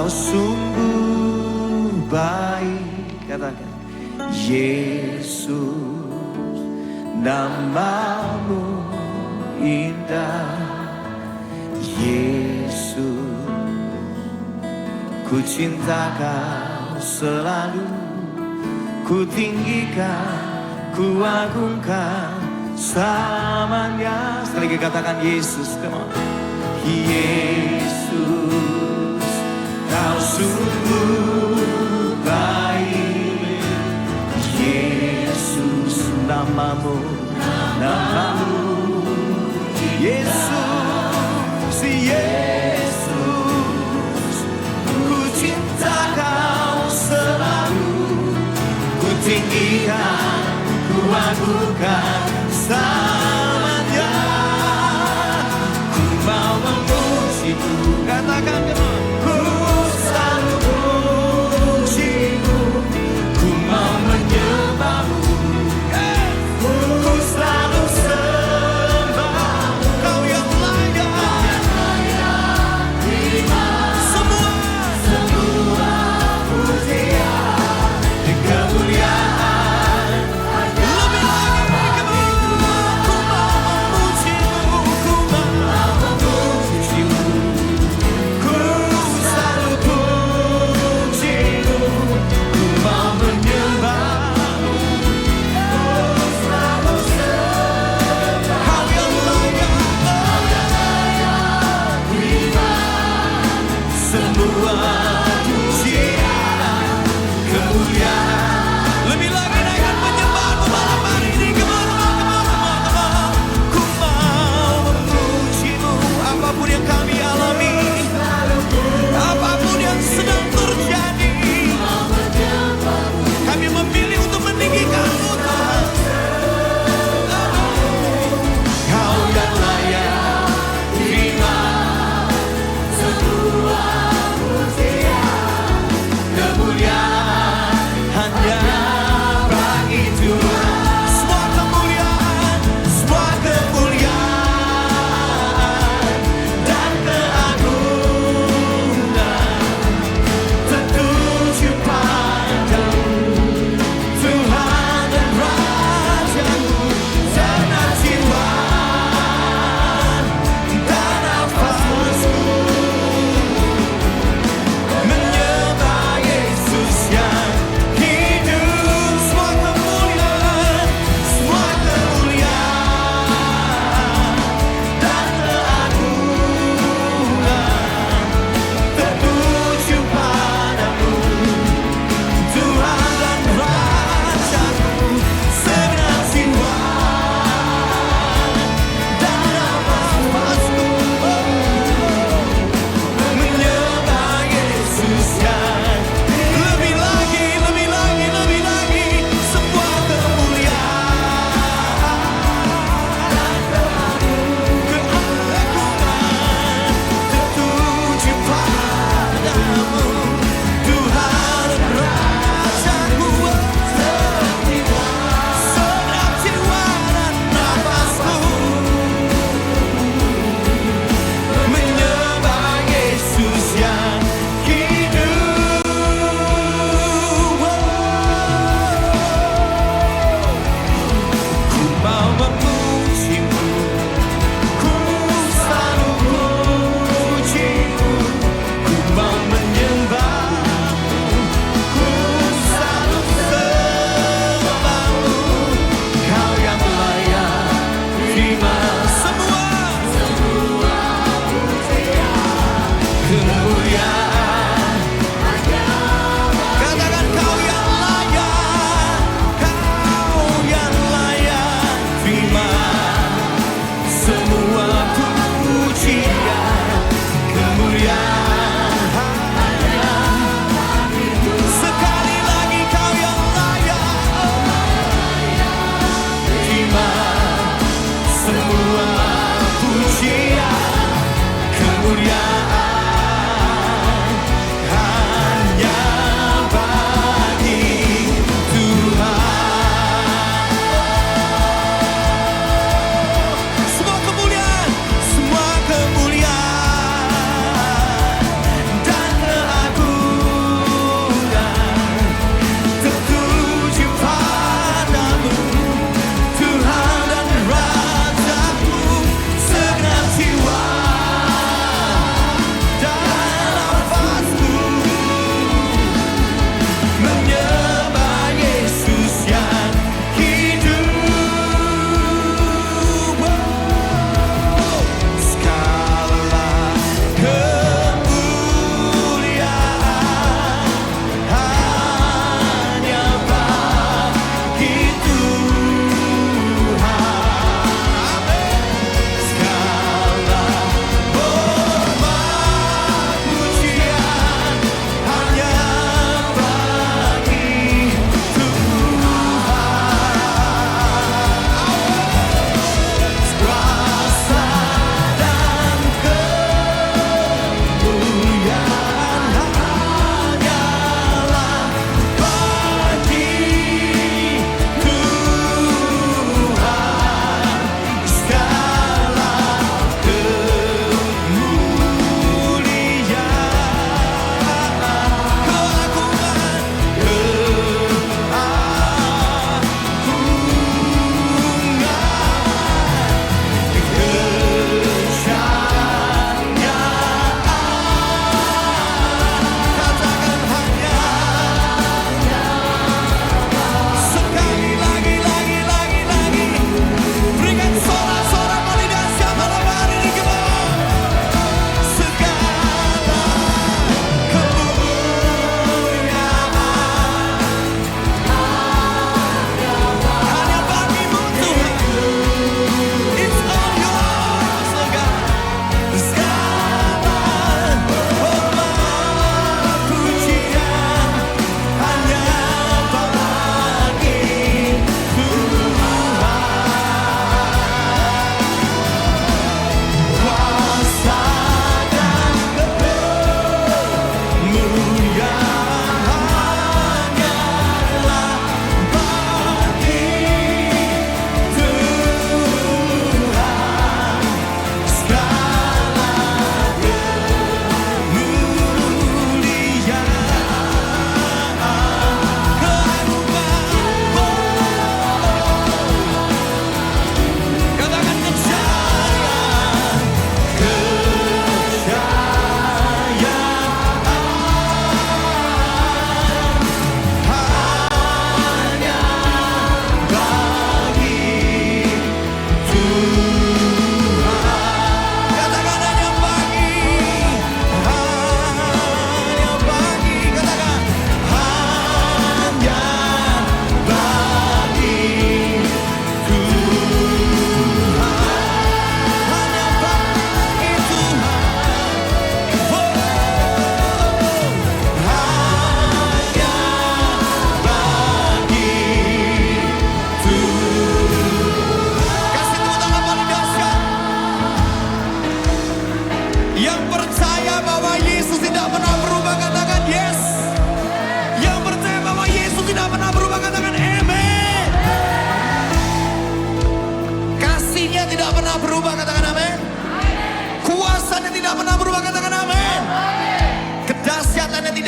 Kau sungguh baik. Katakan Yesus, namamu indah. Yesus, ku cinta kau selalu. Ku tinggikan, ku agungkan selamanya. Sekali lagi katakan Yesus, come on. Yesus, kau sungguh baik. Yesus, namamu Yesus, Yesus, ku cinta kau selalu. Ku tinggikan, ku agungkan selamanya. Ku mau memujimu. Katakan teman. Ku selalu memujimu. Ku mau menyembahmu. Ku selalu sembah. Kau yang layak. Terima semua pujian dan kemuliaan. Lebih lagi ku mau memujimu. Ku mau memujimu. Ku selalu pujimu. Ku mau menyembahmu. Ku selalu sembah. Kau yang layak. Terima semua pujian, kemuliaan. Lebih lagi naikkan penyembahanmu malam hari ini. Kemana. Ku mau memujimu. Apapun yang kami alami, apapun yang sedang terjadi, kami memilih untuk meninggikan-Mu Tuhan. Kau yang layak terima semua pujian.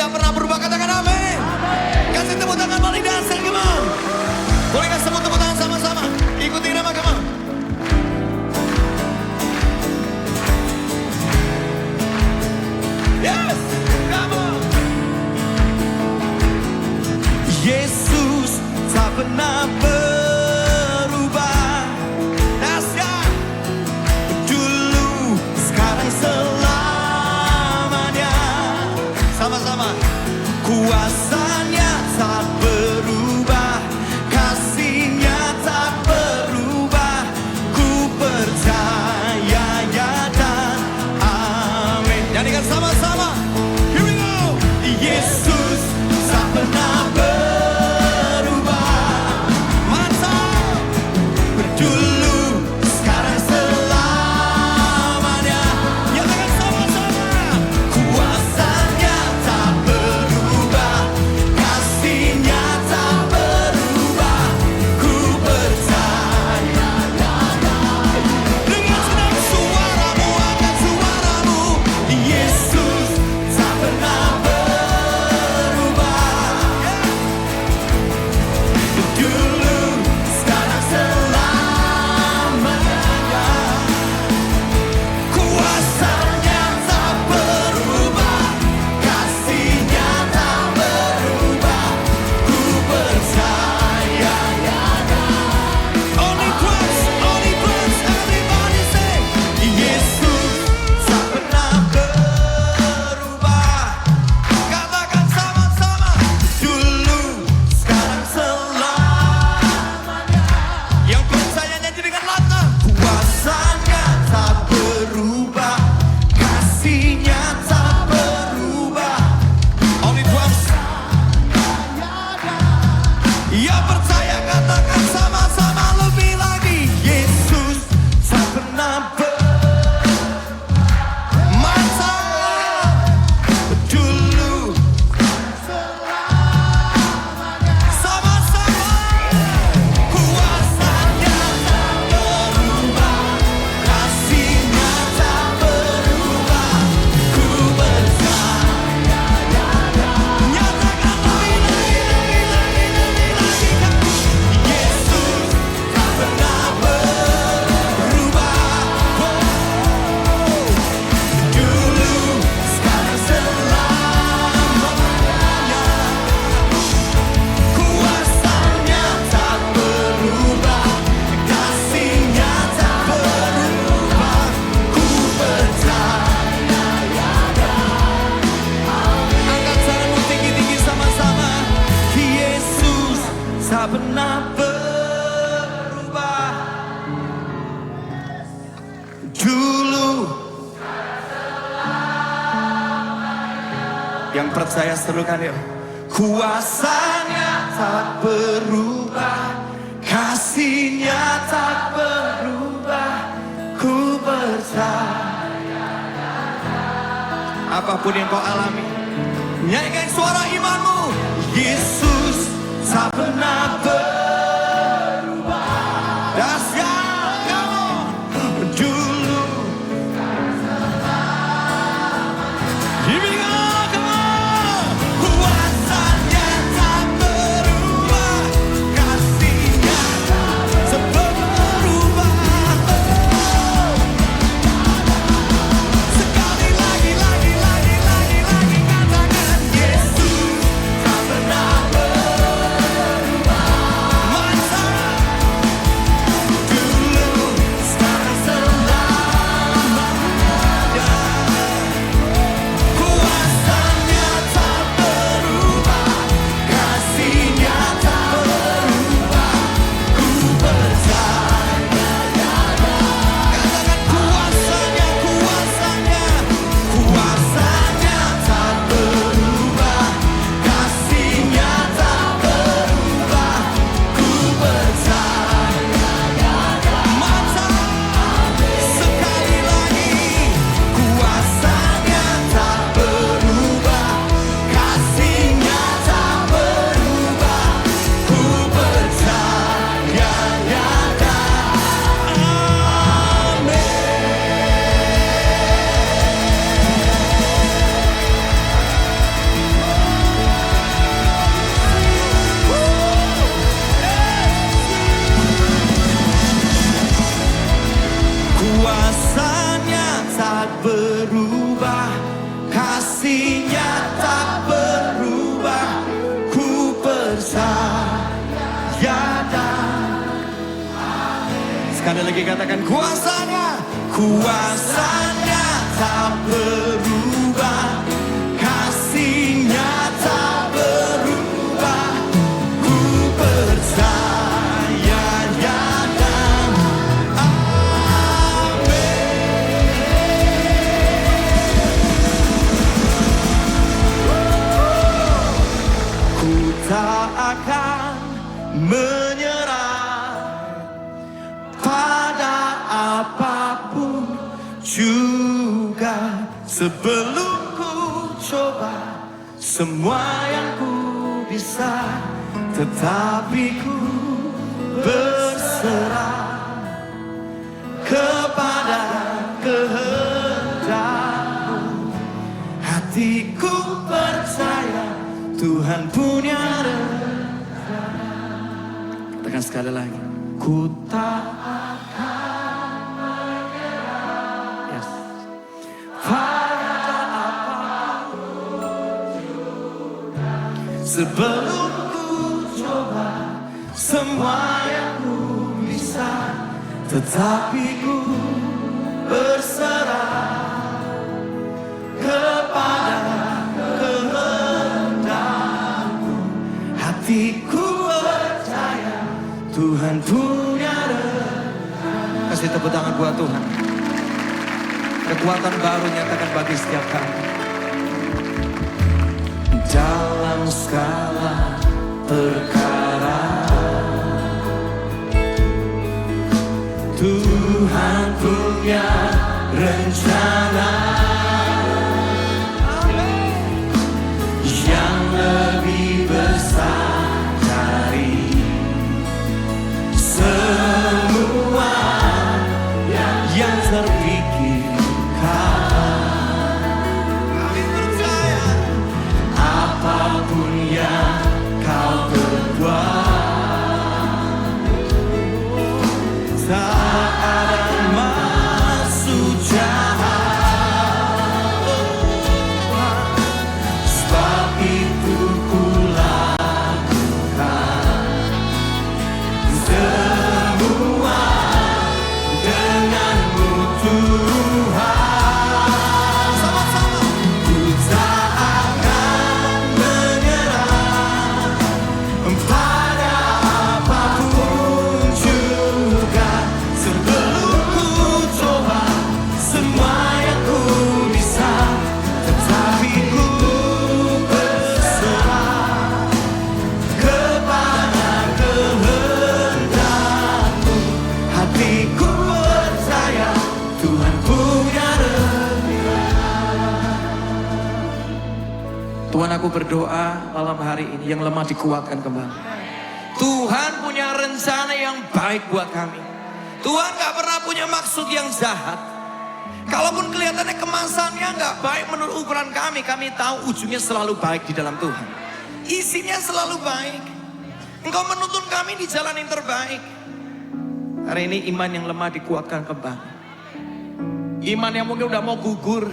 tidak pernah berubah. Katakan amin. Kasih tepuk tangan paling dasar, come on. Boleh kasih tepuk tangan sama-sama. Ikuti nama, come on. Yes, come on. Yesus tak pernah berubah. Dahsyat. Dulu, sekarang, selamanya. Sama-sama. Kuasanya tak berubah, kasihnya tak berubah. Ku percaya ya dan amin. Nyanyikan sama-sama. Here we go. Yesus tak pernah berubah. Mantap. Dulu, sekarang, selamanya. Nyatakan sama-sama. Kuasanya tak berubah, kasihnya tak berubah. Ku percaya. Dengan senang suaramu, angkat suaramu. Yesus tak pernah berubah. Dulu, sekarang, selamanya. Kuasanya tak berubah, kasihnya tak berubah. Ku percaya. Only Christ, everybody say. Yesus tak pernah berubah. Katakan sama-sama. Dulu, sekarang, selamanya. Yang percaya nyanyi dengan lantang. Kuasanya tak berubah, kasihnya tak berubah. Only Christ. Yang percaya katakan sama-sama lebih lagi. Yesus tak pernah mantap. Dulu, sama-sama. Kuasanya tak berubah, kasihnya tak berubah. Ku percaya. Nyatakan lebih lagi. Yesus tak pernah berubah. Dulu, sekarang, selamanya. Kuasanya tak berubah, kasihnya tak berubah. Ku percaya. Angkat tanganmu tinggi-tinggi sama-sama. Yesus tak pernah berubah. Dulu. Yang percaya serukan yuk. Kuasanya tak berubah, kasihnya tak berubah. Ku percaya. Apapun yang kau alami, nyanyikan suara imanmu. Yesus tak pernah berubah. Dahsyat, come on. Dulu. Here we go, come on. Kuasanya tak berubah, kasihnya tak berubah. Sekali lagi, katakan Yesus tak pernah berubah. kasih-Nya tak berubah. Ku percaya dan sekali lagi katakan kuasa-Nya, kuasa-Nya tak berubah, kasih-Nya tak berubah. Ku percaya dan ku tak akan menyerah pada apapun juga, sebelum ku coba semua yang ku bisa, tetapi ku berserah kepada kehendak-Mu. Hatiku percaya Tuhan punya rencana. Katakan sekali lagi, ku tak akan menyerah. Yes. Pada apapun juga, sebelum ku coba semua yang ku bisa, tetapi ku berserah kepada kehendak-Mu. Hatiku percaya Tuhan punya rencana. Kasih tepuk tangan buat Tuhan. Kekuatan baru nyatakan bagi setiap kami. Dalam segala perkara Tuhan punya rencana yang lebih besar dari semua yang terpikirkan. Kami percaya apapun yang kau perbuat, tak ada maksud jahat. Sebab itu ku lakukan semua denganmu Tuhan. Sama-sama. Ku tak akan menyerah pada apapun juga, sebelum ku coba semua yang ku bisa, tetapi ku berserah kepada kehendak-Mu. Hatiku percaya Tuhan punya rencana. Tuhan, aku berdoa malam hari ini yang lemah dikuatkan kembali. Tuhan punya rencana yang baik buat kami. Tuhan gak pernah punya maksud yang jahat. Kalaupun kelihatannya kemasannya gak baik menurut ukuran kami tahu ujungnya selalu baik di dalam Tuhan. Isinya selalu baik. Engkau menuntun kami di jalan yang terbaik. Hari ini iman yang lemah dikuatkan kembali. Iman yang mungkin udah mau gugur,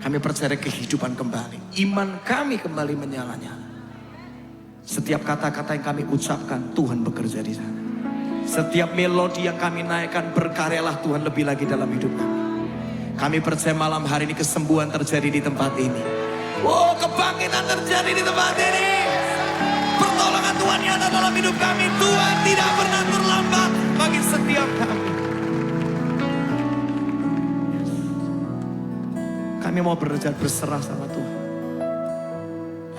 kami percaya kehidupan kembali. Iman kami kembali menyala-nyala. Setiap kata-kata yang kami ucapkan, Tuhan bekerja di sana. Setiap melodi yang kami naikkan, berkaryalah Tuhan lebih lagi dalam hidup kami. Kami percaya malam hari ini kesembuhan terjadi di tempat ini. Oh, kebangkitan terjadi di tempat ini. Pertolongan Tuhan nyata dalam hidup kami. Tuhan tidak pernah terlambat bagi setiap kami. Kami mau belajar berserah sama Tuhan.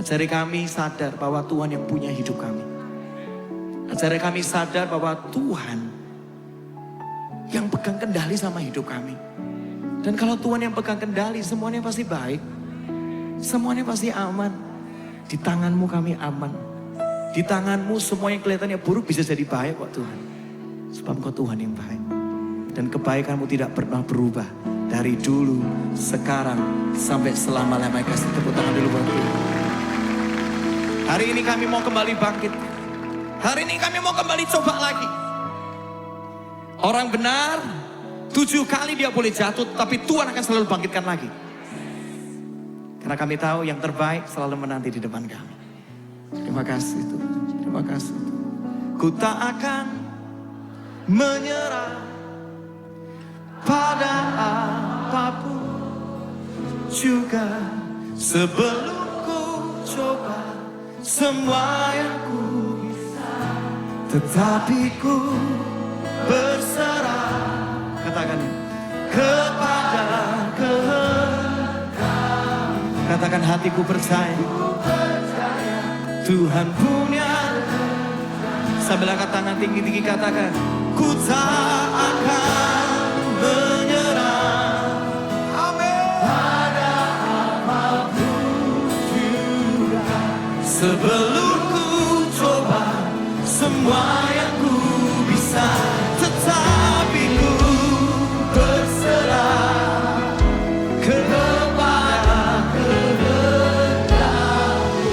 Ajari kami sadar bahwa Tuhan yang punya hidup kami. Ajari kami sadar bahwa Tuhan yang pegang kendali sama hidup kami. Dan kalau Tuhan yang pegang kendali, semuanya pasti baik. Semuanya pasti aman. Di tangan-Mu kami aman. Di tangan-Mu semua yang kelihatannya buruk bisa jadi baik kok Tuhan. Sebab Engkau Tuhan yang baik. Dan kebaikan-Mu tidak pernah berubah. Dari dulu, sekarang, sampai selama-lamanya. Kasih tepuk tangan dulu buat Tuhan. Hari ini kami mau kembali bangkit. Hari ini kami mau kembali coba lagi. Orang benar 7 kali dia boleh jatuh, tapi Tuhan akan selalu bangkitkan lagi. Karena kami tahu yang terbaik selalu menanti di depan kami. Terima kasih Tuhan. Terima kasih Tuhan. Ku tak akan menyerah pada apapun juga sebelum ku coba semua yang ku bisa, tetapi ku berserah, katakan kepada kehendak. Katakan hatiku percaya Tuhan punya. Sambil angkat tangan tinggi-tinggi katakan, ku tak akan menyerah. Amin. Pada apapun juga sebelum ku coba semua yang ku bisa, tetapi ku berserah kepada kehendak-Mu.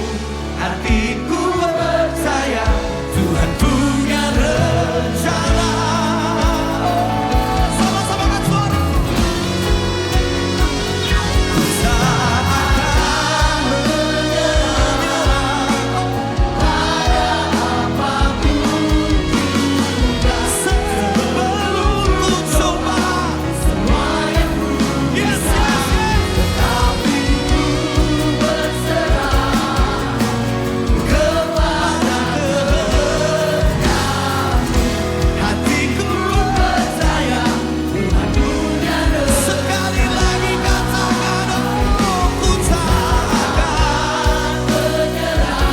Hatiku percaya Tuhan punya rencana. Sama-sama kan suara. Ku tak akan menyerah pada apapun juga sebelum ku coba semua yang ku bisa, tetapi ku berserah kepada kehendak-Mu. Hatiku percaya Tuhan punya rencana. Sekali lagi katakan, oh, ku tak akan menyerah.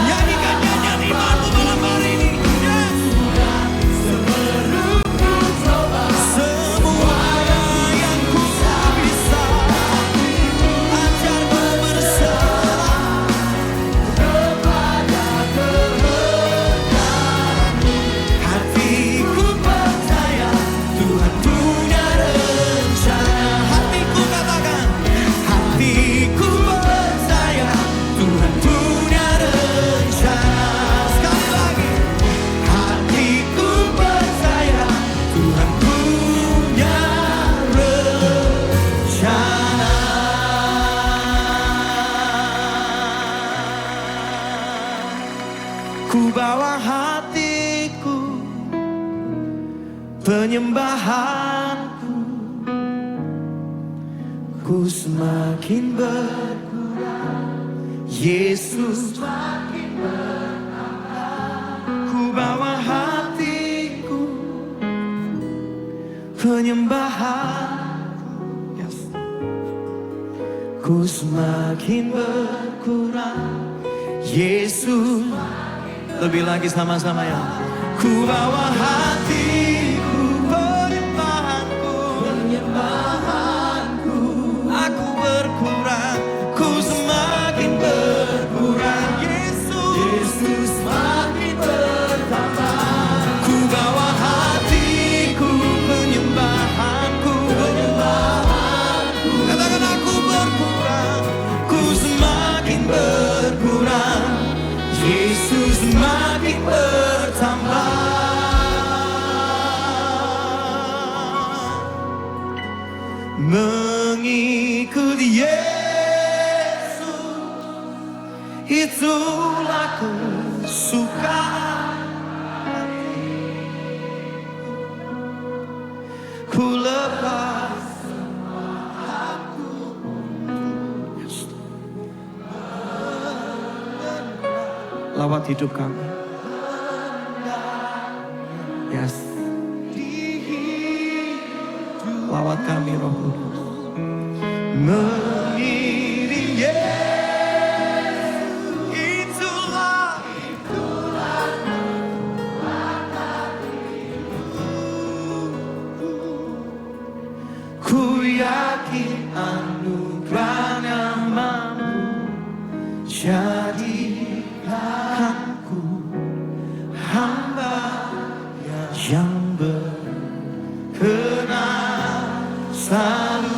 Nyanyikan nyanyian imanmu malam hari ini. Yes. Sebelum ku coba semua yang ku bisa, ajarku berserah kepada kehendak-Mu. Hatiku percaya Tuhan punya rencana. Hatiku katakan, hatiku percaya Tuhan punya rencana. Sekali lagi, hatiku percaya Tuhan punya rencana. Ku bawa hatiku, penyembahanku, ku semakin berkurang, Yesus semakin bertambah. Ku bawa hatiku, penyembahanku, yes. Ku semakin berkurang, Yesus. Lebih lagi sama-sama ya. Ku bawa hatiku, penyembahanku, aku berkurang, ku semakin berkurang, Yesus semakin bertambah. Ku bawa hatiku, penyembahanku, katakan aku berkurang, ku semakin berkurang, Yesus semakin bertambah. Mengikuti Yesus, itulah kesukaan hatiku. Ku lepas semua aku, lawat hidup kami. Yes. Lawat kami Roh Kudus. Mengiring Yesus, itulah kekuatan hidupku. Ku yakin anugerahnya mampu jadikanku hamba yang berkenan selalu.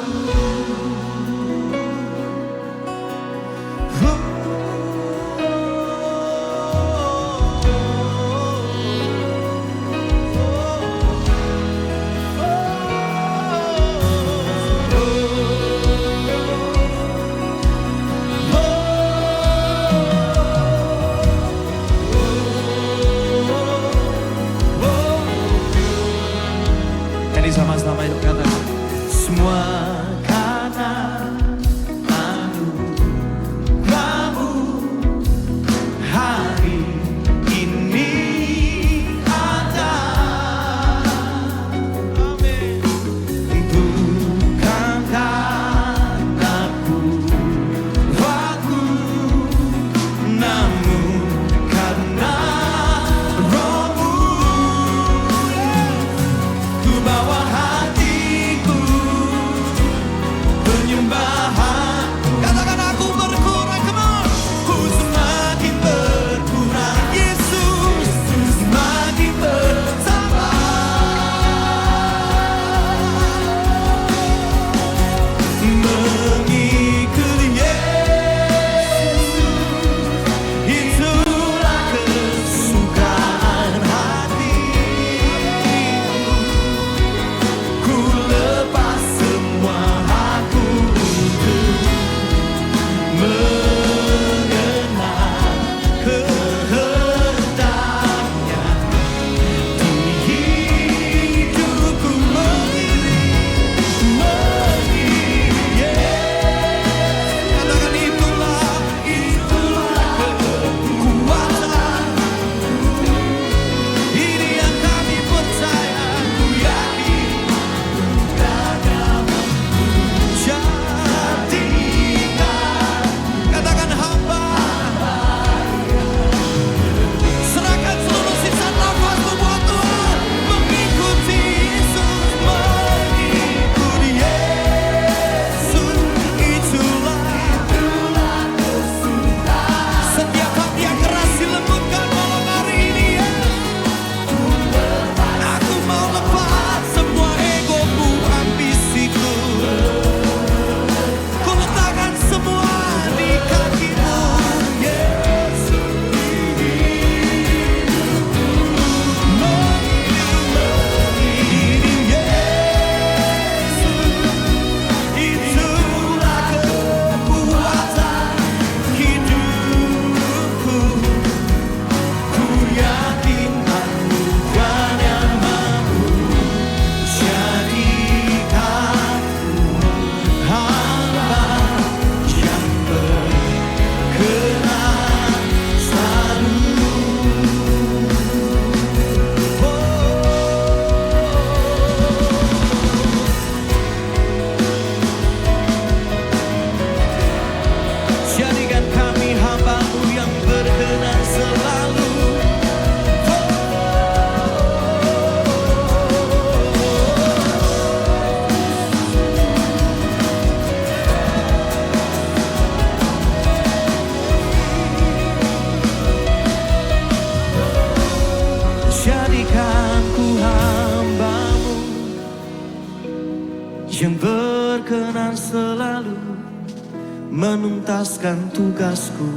menuntaskan tugasku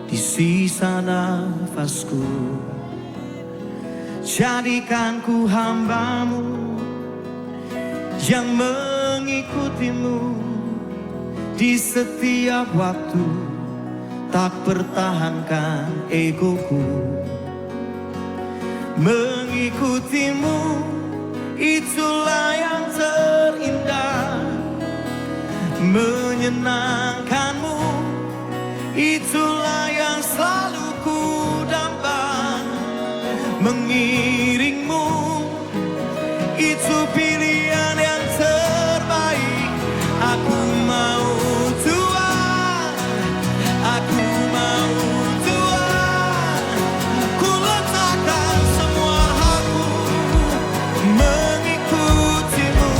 di sisa nafasku. Jadikan ku hambamu yang mengikutimu di setiap waktu, tak pertahankan egoku. Mengikutimu itulah yang terindah, menyenangkanmu itulah yang selalu ku dambang. Mengiringmu itu pilihan yang terbaik. Aku mau Tuhan, aku mau Tuhan. Ku letakkan semua aku mengikutimu.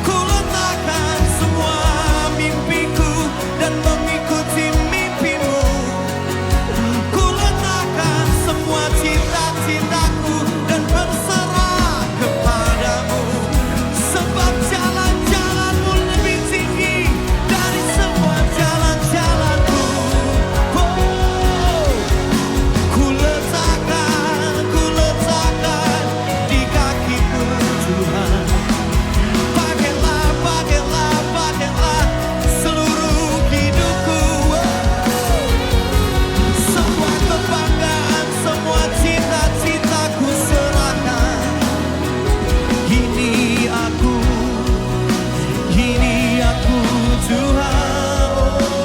Ku letakkan semua mimpiku dan mengikuti mimpimu. Ku letakkan semua cita-citaku dan berserah kepadamu. Sebab jalan-jalanmu lebih tinggi dari semua jalan-jalanku. Oh, ku letakkan di kakimu Tuhan. Pakailah seluruh hidupku. Semua kebanggaan, semua cita-citaku serahkan. Ini aku Tuhan.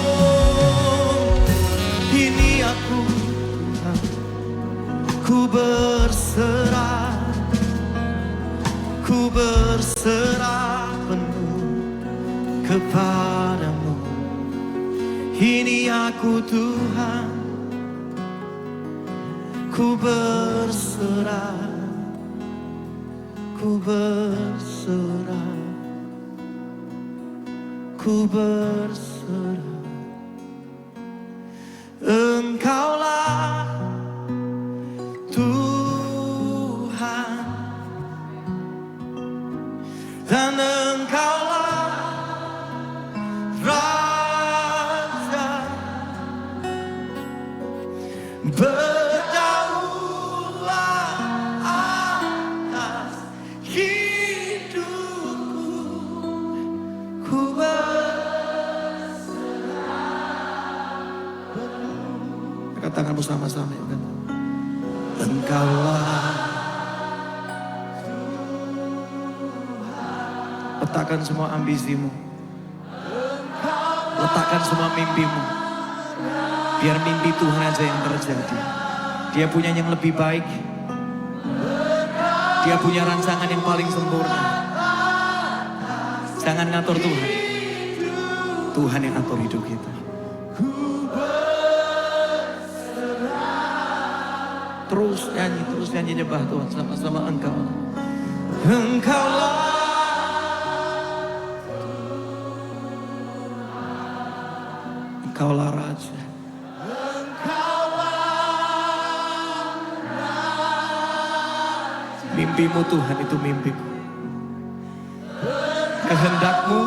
Oh, ini aku Tuhan. Ku berserah penuh kepadamu. Ini aku Tuhan. Ku berserah, ku berserah, ku berserah. Engkaulah Tuhan, dan Engkaulah Raja. Berdaulat atas hidupku. Ku berserah. Katakan bersama-sama ya kan? Engkaulah. Letakkan semua ambisimu, letakkan semua mimpimu. Biar mimpi Tuhan aja yang terjadi. Dia punya yang lebih baik. Dia punya rancangan yang paling sempurna. Jangan ngatur Tuhan. Tuhan yang atur hidup kita. Terus nyanyi nyembah Tuhan sama-sama. Engkaulah Raja. Mimpimu Tuhan itu mimpiku. Kehendakmu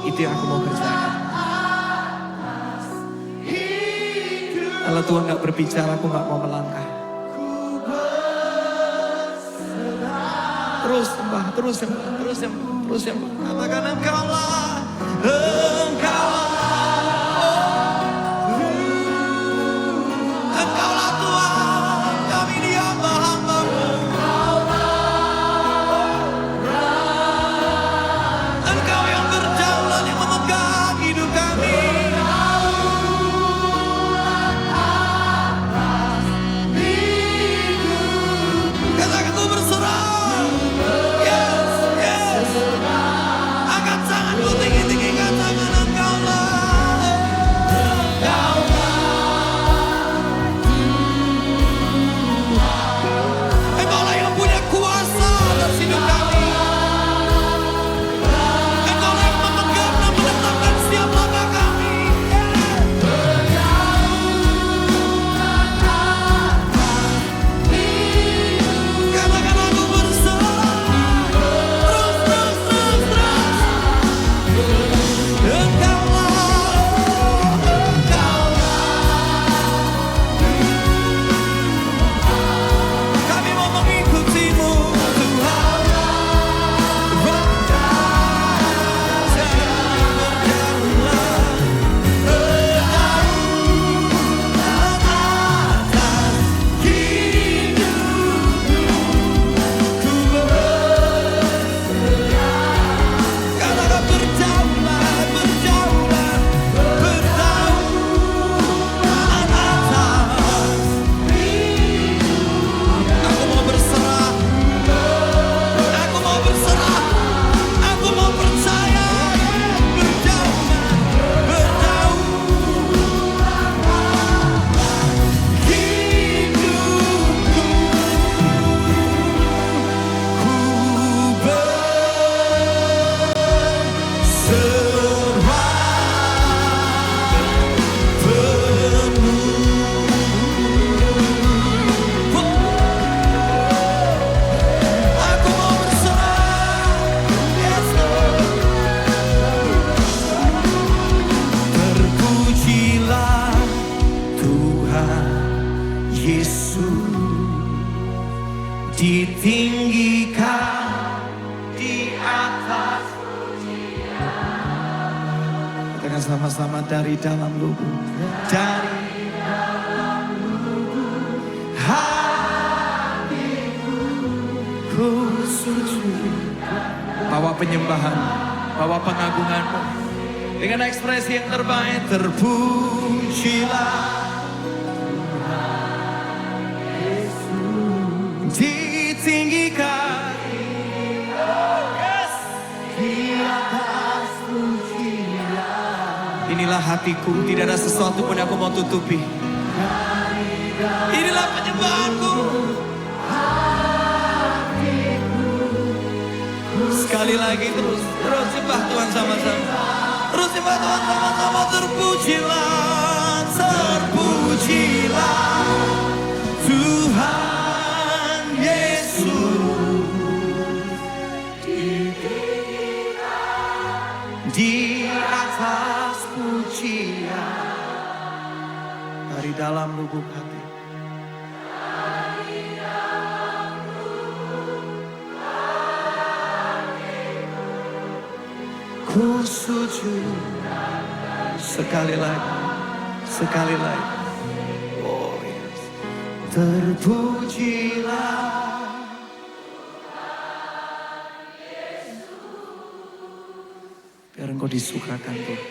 itu yang aku mau kerjakan. Kalau Tuhan gak berbicara, aku gak mau melangkah. Terus sembah. Katakan Engkaulah Tuhan, kami di hamba-hamba-Mu. Engkau yang berdaulat, yang memegang hidup kami. Katakan ku berserah. Yes. Angkat tanganmu tinggi-tinggi, katakan Katakan sama-sama, dari dalam lubuk. Dari hatiku ku sujud. Bawa penyembahan, bawa pengagunganmu. Dengan ekspresi yang terbaik, terpujilah ditinggikan di atas pujian. Inilah hatiku, tidak ada sesuatu pun yang aku mau tutupi. Inilah penyembahanku. Sekali lagi, terus sembah Tuhan sama-sama. Terus sembah Tuhan sama-sama. Terpujilah, terpujilah Tuhan Yesus. Di atas pujian. Dari dalam lubuk hati. Ku sujud. Sekali lagi, sekali lagi. Oh yes. Terpujilah biar engkau disukakan Tuhan.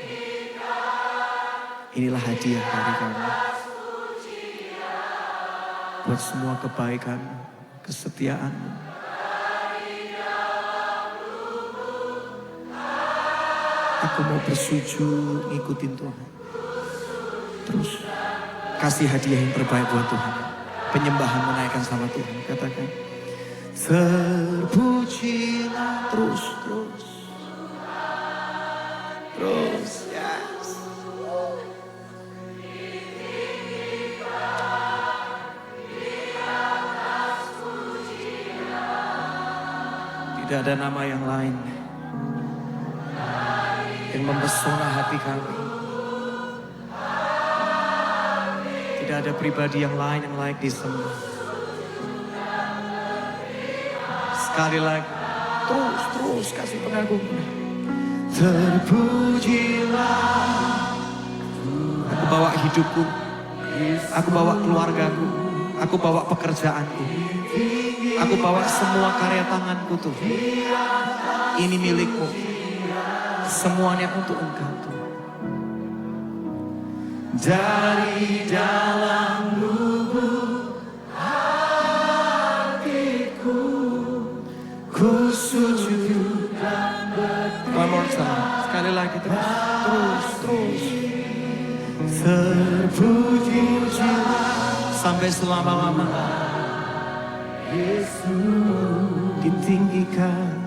Inilah hadiah dari kami. Buat semua kebaikan, kesetiaanmu. Aku mau bersujud ngikutin Tuhan. Terus kasih hadiah yang terbaik buat Tuhan. Penyembahan menaikkan sama Tuhan. Katakan, terpujilah terus. Terus, yes. Tidak ada nama yang lain yang mempesona hati kami. Tidak ada pribadi yang lain yang layak disembah. Sekali lagi, terus kasih pengagungan. Terpujilah. Aku bawa hidupku, aku bawa keluargaku, aku bawa pekerjaanku, aku bawa semua karya tanganku Tuhan. Ini milikmu. Semuanya untuk Engkau Tuhan. Dari dalam lubuk hatiku ku sujud dan berterima. One more time. Sekali lagi terus. Terpujilah sampai selama-lamanya. Yesus ditinggikan.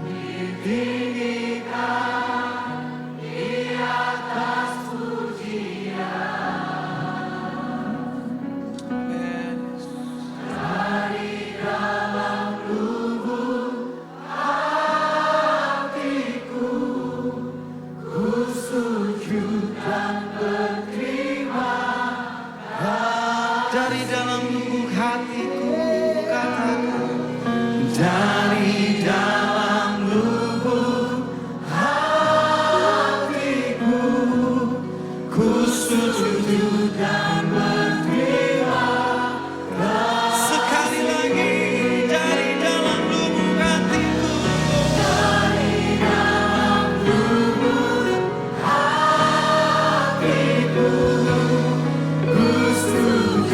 Dari dalam lubuk hatiku katakan, dari dalam lubuk hatiku ku sujud dan berterima kasih. Sekali lagi, dari dalam lubuk hatiku, dari dalam lubuk hatiku ku sujud.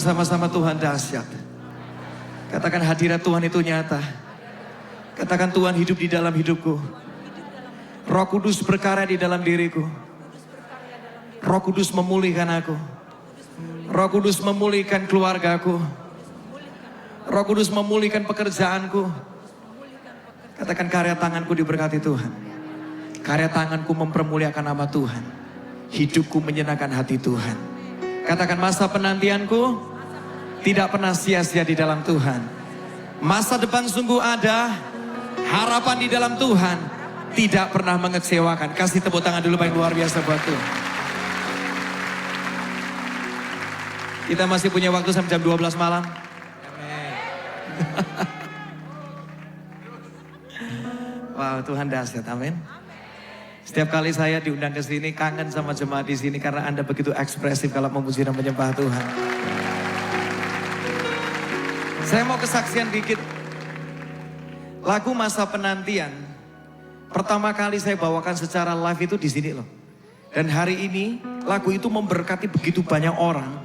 Sama-sama Tuhan dahsyat. Katakan hadirat Tuhan itu nyata. Katakan Tuhan hidup di dalam hidupku. Roh Kudus berkarya di dalam diriku. Roh Kudus memulihkan aku. Roh Kudus memulihkan keluargaku. Roh Kudus memulihkan pekerjaanku. Katakan, karya tanganku diberkati Tuhan. Karya tanganku mempermuliakan nama Tuhan. Hidupku menyenangkan hati Tuhan. Katakan, masa penantianku tidak pernah sia-sia di dalam Tuhan. Masa depan sungguh ada. Harapan di dalam Tuhan tidak pernah mengecewakan. Kasih tepuk tangan dulu paling luar biasa buat Tuhan. Kita masih punya waktu sampai jam 12 malam. Amin. Wow, Tuhan dahsyat. Amin. Setiap kali saya diundang ke sini, kangen sama jemaat di sini karena Anda begitu ekspresif kalau memuji dan menyembah Tuhan. Saya mau kesaksian dikit. Lagu Masa Penantian pertama kali saya bawakan secara live itu di sini loh. Dan hari ini lagu itu memberkati begitu banyak orang.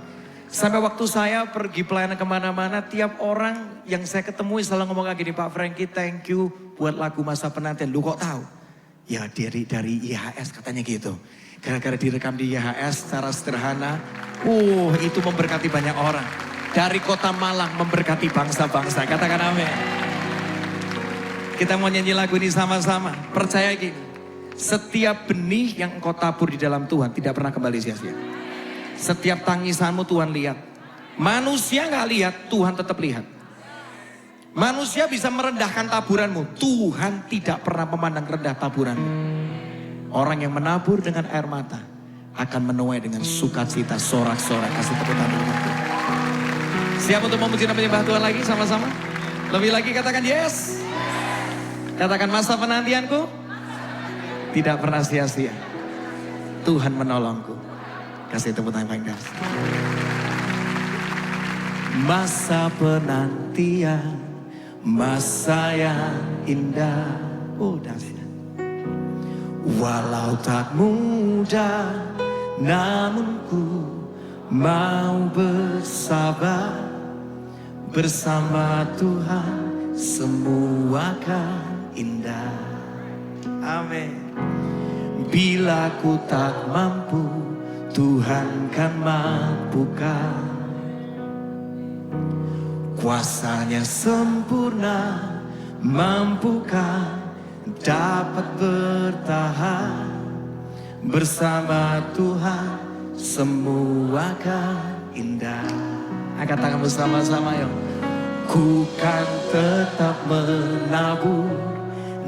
Sampai waktu saya pergi pelayanan kemana-mana, tiap orang yang saya ketemu selalu ngomong kayak gini, Pak Frankie, thank you buat lagu Masa Penantian. Lu kok tahu? Ya dari IHS katanya gitu. Gara-gara direkam di IHS secara sederhana, itu memberkati banyak orang. Dari kota Malang memberkati bangsa-bangsa. Katakan amin. Kita mau nyanyi lagu ini sama-sama. Percaya gini, setiap benih yang engkau tabur di dalam Tuhan tidak pernah kembali sia-sia. Setiap tangisanmu Tuhan lihat. Manusia gak lihat, Tuhan tetap lihat. Manusia bisa merendahkan taburanmu, Tuhan tidak pernah memandang rendah taburanmu. Orang yang menabur dengan air mata akan menuai dengan sukacita, sorak-sorak. Kasih tepuk tangan dulu. Siap untuk memuji dan menyembah Tuhan lagi sama-sama? Lebih lagi katakan yes. Katakan, masa penantianku tidak pernah sia-sia. Tuhan menolongku. Kasih tepuk tangan paling dahsyat. Masa penantian, masa yang indah. Dahsyat. Walau tak mudah, namun ku mau bersabar. Bersama Tuhan semua akan indah. Amin. Bila ku tak mampu, Tuhan kan mampukan. Kuasanya sempurna, mampukan dapat bertahan. Bersama Tuhan semua akan indah. Angkat tangan bersama-sama yuk. Ku kan tetap menabur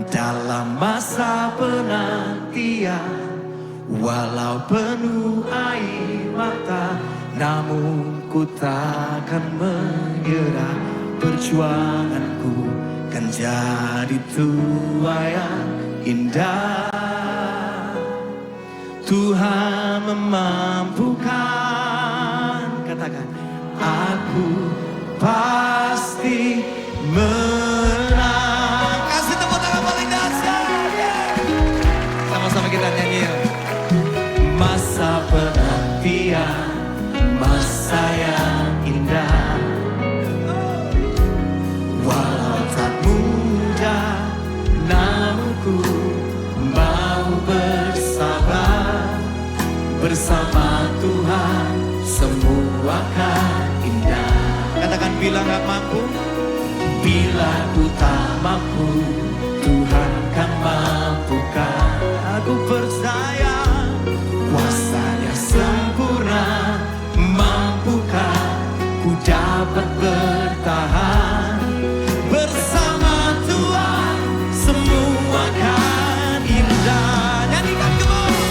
dalam masa penantian. Walau penuh air mata, namun ku takkan menyerah. Perjuanganku kan jadi tuaian indah. Tuhan memampukan. Katakan, aku pasti menang. Kasih tepuk tangan paling dahsyat. Sama-sama kita nyanyi. Masa penantian, masa yang indah. Walau tak mudah, namun ku mau bersabar. Bersama Tuhan semua akan indah. Katakan, bila gak mampu, bila ku tak mampu, Tuhan kan mampukan. Aku percaya kuasanya sempurna, mampukan ku dapat bertahan. Bersama Tuhan semua akan indah. Nyanyikan kembali.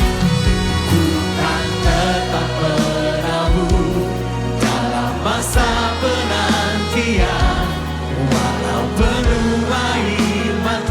Ku kan tetap menabur dalam masa penantian. Walau penuh air mata,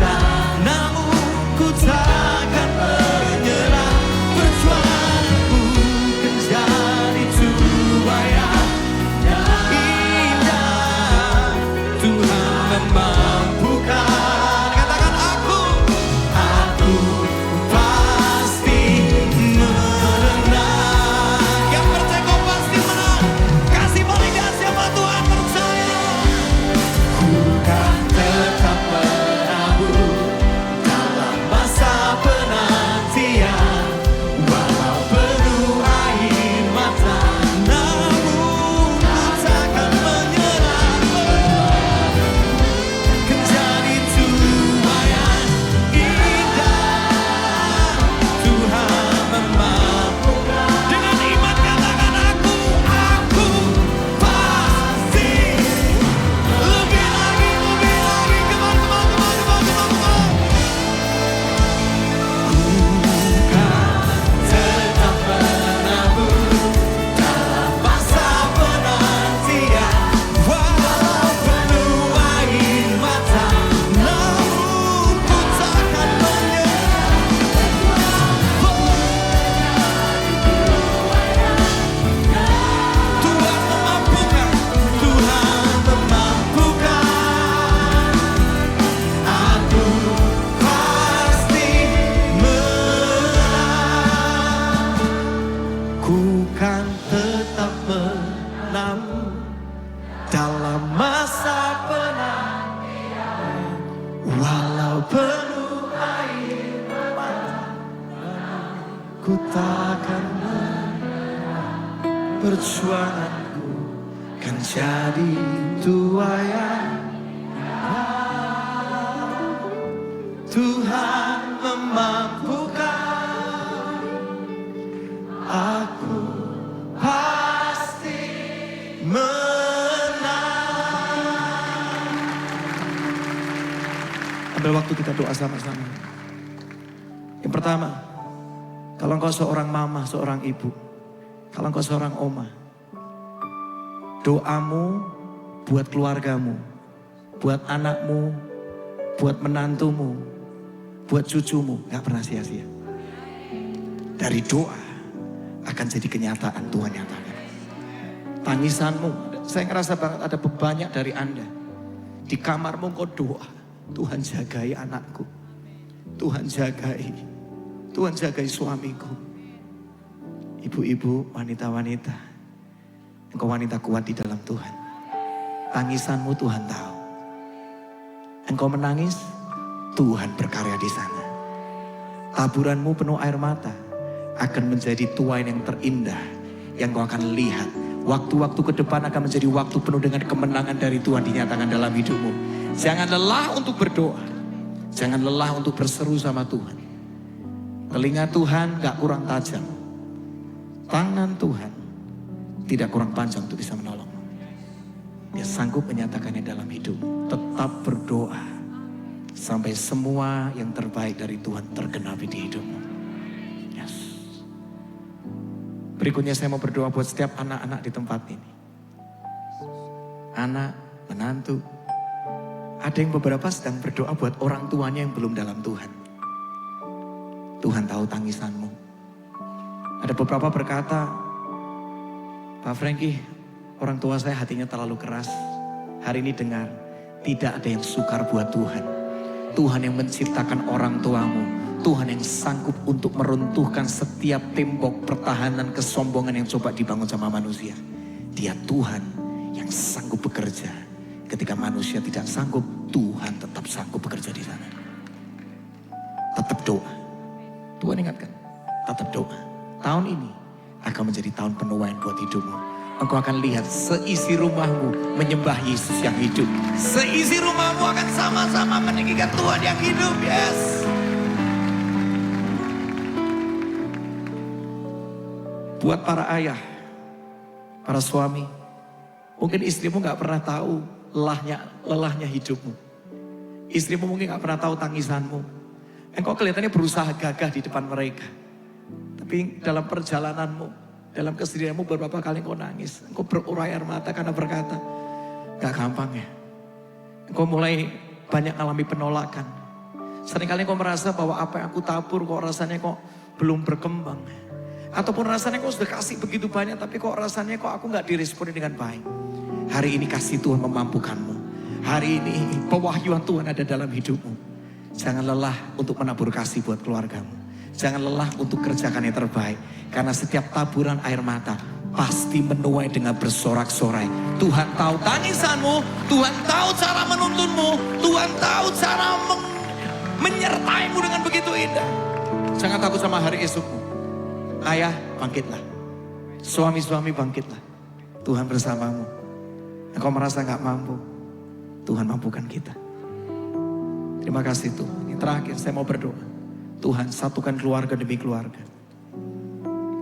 menang dalam masa penang, walau penuh air mata, ku takkan menyerah. Perjuanganku kan jadi tuaian. Tuhan memampukan, aku pasti menang. Ambil waktu kita doa sama-sama. Yang pertama, kalau engkau seorang mama, seorang ibu, kalau engkau seorang oma, doamu buat keluargamu, buat anakmu, buat menantumu, buat cucumu, gak pernah sia-sia. Dari doa akan jadi kenyataan Tuhan nyatakan. Tangisanmu, saya ngerasa banget ada banyak dari Anda. Di kamarmu kau doa, Tuhan jagai anakku, Tuhan jagai suamiku. Ibu-ibu, wanita-wanita, engkau wanita kuat di dalam Tuhan. Tangisanmu Tuhan tahu. Engkau menangis, Tuhan berkarya di sana. Taburanmu penuh air mata akan menjadi tuain yang terindah yang kau akan lihat. Waktu-waktu ke depan akan menjadi waktu penuh dengan kemenangan dari Tuhan dinyatakan dalam hidupmu. Jangan lelah untuk berdoa. Jangan lelah untuk berseru sama Tuhan. Telinga Tuhan gak kurang tajam. Tangan Tuhan tidak kurang panjang untuk bisa menolong. Dia sanggup menyatakannya dalam hidup. Tetap berdoa sampai semua yang terbaik dari Tuhan tergenapi di hidupmu. Yes. Berikutnya saya mau berdoa buat setiap anak-anak di tempat ini. Anak, menantu. Ada yang beberapa sedang berdoa buat orang tuanya yang belum dalam Tuhan. Tuhan tahu tangisanmu. Ada beberapa berkata, Pak Frankie, orang tua saya hatinya terlalu keras. Hari ini dengar, tidak ada yang sukar buat Tuhan. Tuhan yang menciptakan orang tuamu. Tuhan yang sanggup untuk meruntuhkan setiap tembok pertahanan kesombongan yang coba dibangun sama manusia. Dia Tuhan yang sanggup bekerja. Ketika manusia tidak sanggup, Tuhan tetap sanggup bekerja di sana. Tetap doa. Tuhan ingatkan, tetap doa. Tahun ini akan menjadi tahun penuaian buat hidupmu. Engkau akan lihat seisi rumahmu menyembah Yesus yang hidup. Seisi rumahmu akan sama-sama meninggikan Tuhan yang hidup. Yes. Buat para ayah, para suami, mungkin istrimu gak pernah tahu lelahnya hidupmu. Istrimu mungkin gak pernah tahu tangisanmu. Engkau kelihatannya berusaha gagah di depan mereka. Tapi dalam perjalananmu, dalam kesendirianmu beberapa kali engkau nangis. Engkau berurai air mata karena berkata, gak gampang ya. Engkau mulai banyak alami penolakan. Seringkali engkau merasa bahwa apa yang aku tabur kok rasanya kok belum berkembang. Ataupun rasanya kok sudah kasih begitu banyak tapi kok rasanya kok aku gak diresponi dengan baik. Hari ini kasih Tuhan memampukanmu. Hari ini pewahyuan Tuhan ada dalam hidupmu. Jangan lelah untuk menabur kasih buat keluargamu. Jangan lelah untuk kerjakan yang terbaik. Karena setiap taburan air mata pasti menuai dengan bersorak-sorai. Tuhan tahu tangisanmu. Tuhan tahu cara menuntunmu. Tuhan tahu cara menyertaimu dengan begitu indah. Jangan takut sama hari esokmu. Ayah, bangkitlah. Suami-suami, bangkitlah. Tuhan bersamamu. Engkau merasa gak mampu, Tuhan mampukan kita. Terima kasih Tuhan. Yang terakhir saya mau berdoa. Tuhan satukan keluarga demi keluarga.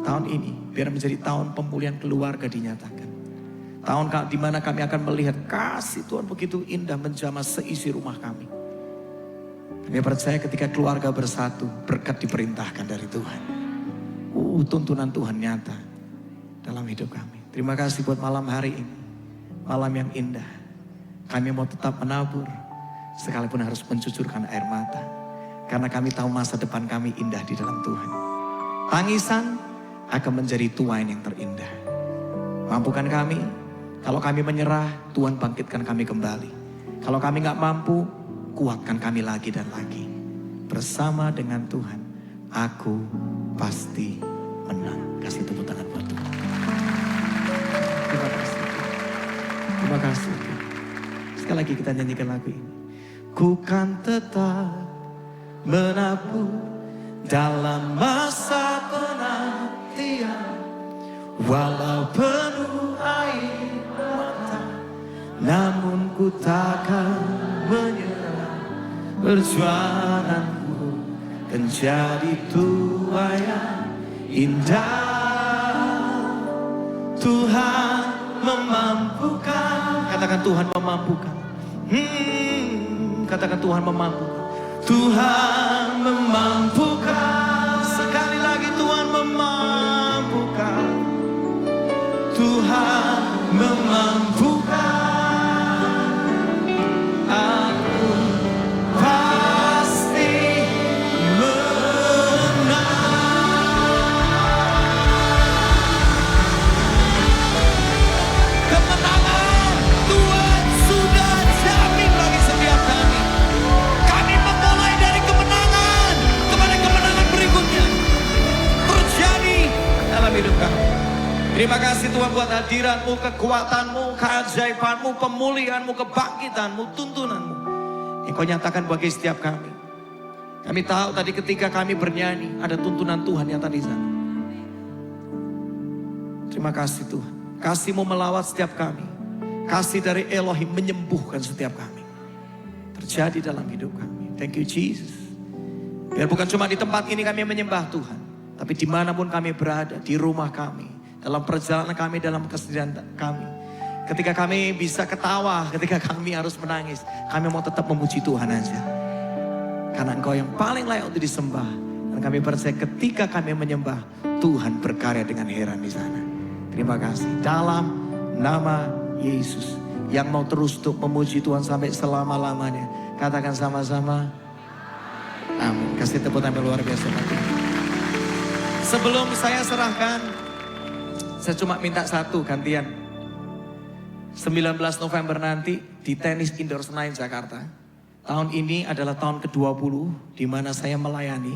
Tahun ini biar menjadi tahun pemulihan keluarga dinyatakan. Tahun di mana kami akan melihat kasih Tuhan begitu indah menjamah seisi rumah kami. Kami percaya ketika keluarga bersatu, berkat diperintahkan dari Tuhan. Tuntunan Tuhan nyata dalam hidup kami. Terima kasih buat malam hari ini. Malam yang indah. Kami mau tetap menabur, sekalipun harus mencucurkan air mata. Karena kami tahu masa depan kami indah di dalam Tuhan. Tangisan akan menjadi tuain yang terindah. Mampukan kami, kalau kami menyerah, Tuhan bangkitkan kami kembali. Kalau kami gak mampu, kuatkan kami lagi dan lagi. Bersama dengan Tuhan, aku pasti menang. Kasih tepuk tangan buat Tuhan. Terima kasih. Sekali lagi kita nyanyikan lagu ini. Ku kan tetap menabur dalam masa penantian, walau penuh air mata, namun ku takkan menyerah. Perjuanganku kan jadi tuai yang indah. Tuhan memampukan. Katakan Tuhan memampukan. Katakan Tuhan memampukan. Tuhan memampukan. Sekali lagi Tuhan memampukan. Tuhan memampukan. Aku pasti menang. Kemenangan Tuhan sudah jamin bagi setiap kami. Kami memulai dari kemenangan kepada kemenangan berikutnya terjadi dalam hidup kami. Terima kasih Tuhan buat hadirat-Mu, kekuatan-Mu, keajaiban-Mu, pemulihan-Mu, kebangkitan-Mu, tuntunan-Mu yang Kau nyatakan bagi setiap kami. Kami tahu tadi ketika kami bernyanyi ada tuntunan Tuhan yang tadi sana. Terima kasih Tuhan. Kasih-Mu melawat setiap kami. Kasih dari Elohim menyembuhkan setiap kami. Terjadi dalam hidup kami. Thank you Jesus. Biar bukan cuma di tempat ini kami menyembah Tuhan, tapi dimanapun kami berada, di rumah kami, dalam perjalanan kami, dalam kesedihan kami. Ketika kami bisa ketawa, ketika kami harus menangis, kami mau tetap memuji Tuhan aja. Karena Engkau yang paling layak untuk disembah. Dan kami percaya ketika kami menyembah, Tuhan berkarya dengan heran di sana. Terima kasih. Dalam nama Yesus yang mau terus untuk memuji Tuhan sampai selama-lamanya. Katakan sama-sama. Amin. Kasih tepuk tangan luar biasa. Sebelum saya serahkan, saya cuma minta satu gantian. 19 November nanti di Tenis Indoor Senayan Jakarta. Tahun ini adalah tahun ke-20 di mana saya melayani.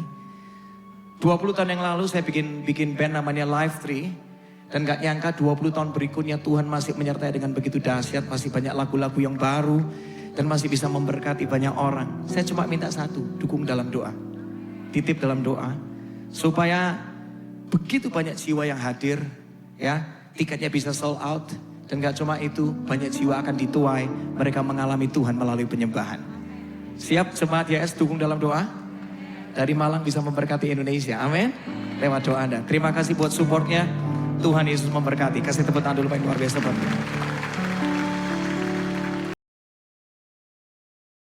20 tahun yang lalu saya bikin band namanya Live 3. Dan gak nyangka 20 tahun berikutnya Tuhan masih menyertai dengan begitu dahsyat. Masih banyak lagu-lagu yang baru. Dan masih bisa memberkati banyak orang. Saya cuma minta satu, dukung dalam doa. Titip dalam doa. Supaya begitu banyak jiwa yang hadir. Ya, tiketnya bisa sold out. Dan gak cuma itu, banyak jiwa akan dituai. Mereka mengalami Tuhan melalui penyembahan. Siap jemaat YS dukung dalam doa? Dari Malang bisa memberkati Indonesia, amin. Lewat doa Anda. Terima kasih buat supportnya. Tuhan Yesus memberkati. Kasih tepuk tangan dulu Pak yang luar biasa buat